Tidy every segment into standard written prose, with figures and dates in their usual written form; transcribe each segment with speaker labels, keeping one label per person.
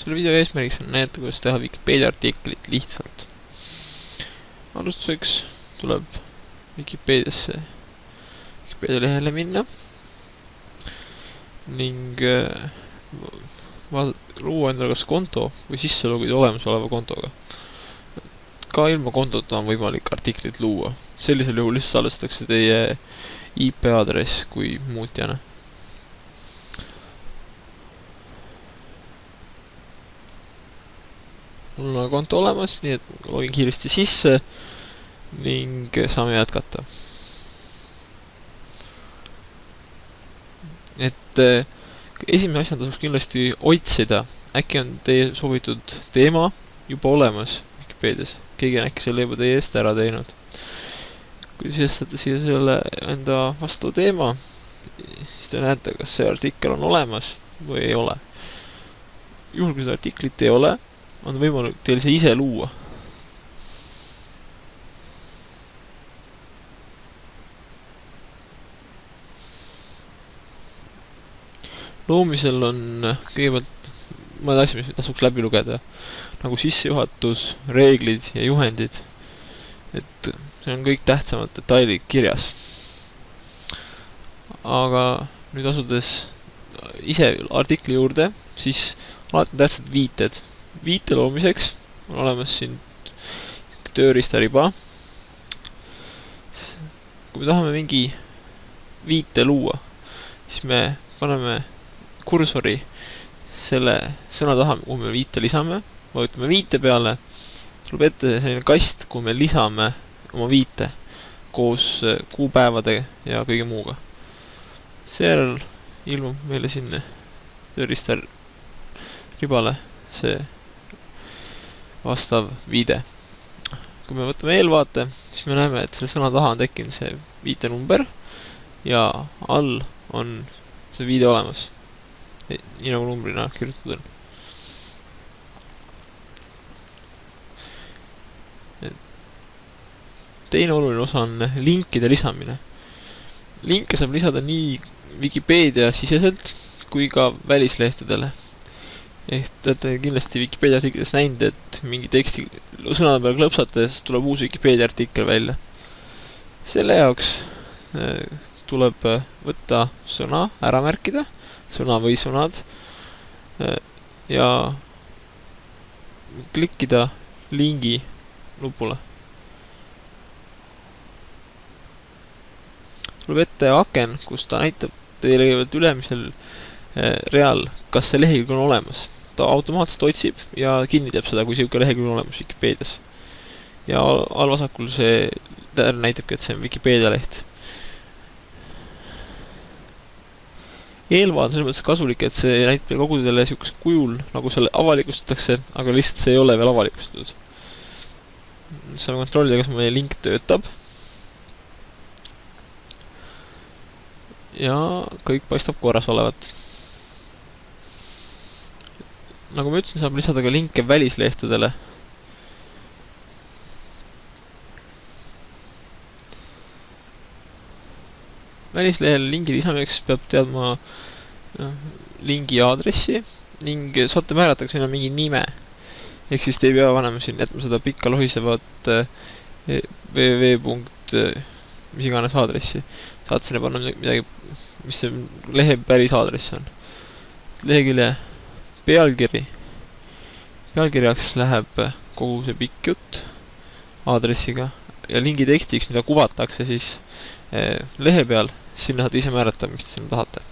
Speaker 1: Selle video eesmärgiks on näidata, kuidas teha Wikipedia artiklit lihtsalt. Alustuseks tuleb Wikipedia lehele minna ning luua endale kas konto või sisse logida olemasoleva kontoga. Ka ilma kontota on võimalik artiklit luua. Sellisel juhul lihtsalt salvestatakse teie IP aadress kui muutjana. Mul on konto olemas, nii et login kiiresti sisse ning saame jätkata. Et esimene asja tasuks kindlasti otsida, äkki on teie soovitud teema juba olemas Wikipedias. Keegi on äkki selle juba teie eest ära teinud. Kui sisestate siia selle enda vastav teema, siis te näete, kas see artikkel on olemas või ei ole. Juhul kui seda artiklit ei ole, on võimalik teil see ise luua. Loomisel on kõigepealt mõned asjad, mis tasuks läbi lugeda, nagu sissejuhatus, reeglid ja juhendid. Et see on kõik tähtsamad detailid kirjas. Aga nüüd asudes ise artikli juurde, siis alati tähtsad viited. Viite loomiseks on olemas siin tööriistariba. Kui me tahame mingi viite luua, siis me paneme kursori selle sõna taha, kuhu me viite lisame, vajutame viite peale, tuleb ette selline kast, kuhu me lisame oma viite koos kuupäevade ja kõige muuga. Seejärel ilmub meile sinna tööriistaribale see vastav viide. Kui me võtame eelvaate, siis me näeme, et selle sõna taha on tekkinud see viite number ja all on see viide olemas. Nii nagu numbrina kirjutatud on. Teine oluline osa on linkide lisamine. Linke saab lisada nii Wikipedia siseselt kui ka välislehtedele. Ehk te olete kindlasti Wikipedia artiklis näinud, et mingi teksti sõnade peale klõpsates tuleb uus Wikipedia artikkel välja. Selle jaoks tuleb võtta sõna, ära märkida, sõna või sõnad ja klikkida lingi nupule. Tuleb ette aken, kus ta näitab teile ülemisel real, kas see lehekülg on olemas. Ta automaatselt otsib ja kinnitab seda, kui siuke lehekülg on olemas Wikipedias. Ja allvasakul see näitabki, et see on Wikipedia leht. Eelvaad on selles mõttes kasulik, et see näitab teile kogu teile siukest kujul, nagu selle avalikustatakse, aga lihtsalt see ei ole veel avalikustatud. Saame kontrollida, kas meie link töötab. Ja kõik paistab korras olevat. Nagu ma ütlesin, saab lisada ka linke välislehtedele. Välislehele lingi lisamiseks peab teadma lingi aadressi ning saate määrata sinna mingi nime. Ehk siis te ei pea panema siin jätma seda pikka lohisevat www. Mis iganes aadressi. Saate sinna panna midagi, mis see lehe päris aadress on. Lehekülje pealkiri. Pealkirjaks läheb kogu see pikk jutt aadressiga ja lingi tekstiks, mida kuvatakse siis lehe peal, sinna saate ise määrata, mis te sinna tahate.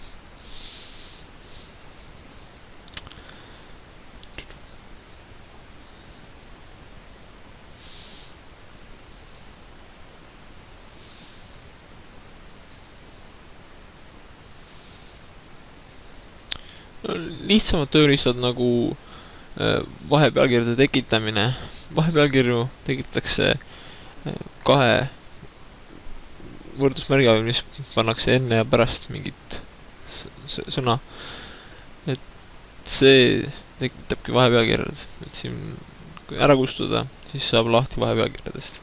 Speaker 1: Lihtsamad tööriistad nagu vahepealkirjade tekitamine. Vahepealkirju tekitatakse kahe võrdusmärgi abil, mis pannakse enne ja pärast mingit sõna. Et see tekitabki vahepealkirjad. Et siin ära kustuda, siis saab lahti vahepealkirjadest.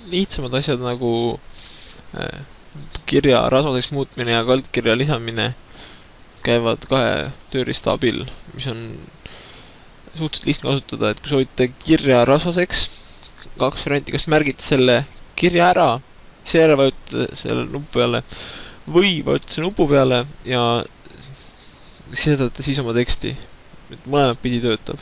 Speaker 1: lihtsamad asjad nagu kirja rasvaseks muutmine ja kaldkirja lisamine käivad kahe tööriista abil, mis on suhteliselt lihtne kasutada, et kui soovite kirja rasvaseks, kaks varianti, kas märgite selle kirja ära, seejärel vajutate selle nupu peale või vajutate selle nupu peale ja sisestate siis oma teksti, et mõlemat pidi töötab.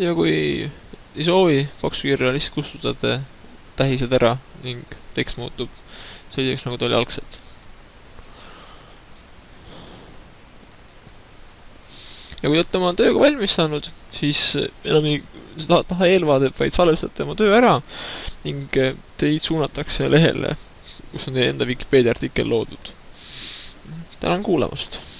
Speaker 1: Ja kui ei soovi paksu kirja, lihtsalt kustutate tähised ära ning tekst muutub selliseks, nagu ta oli algselt. ja kui olete oma tööga valmis saanud, siis enam ei taha eelvaadet, vaid salvestate oma töö ära ning teid suunatakse lehele, kus on teie enda Vikipeedia artikkel loodud. Tänan kuulamast!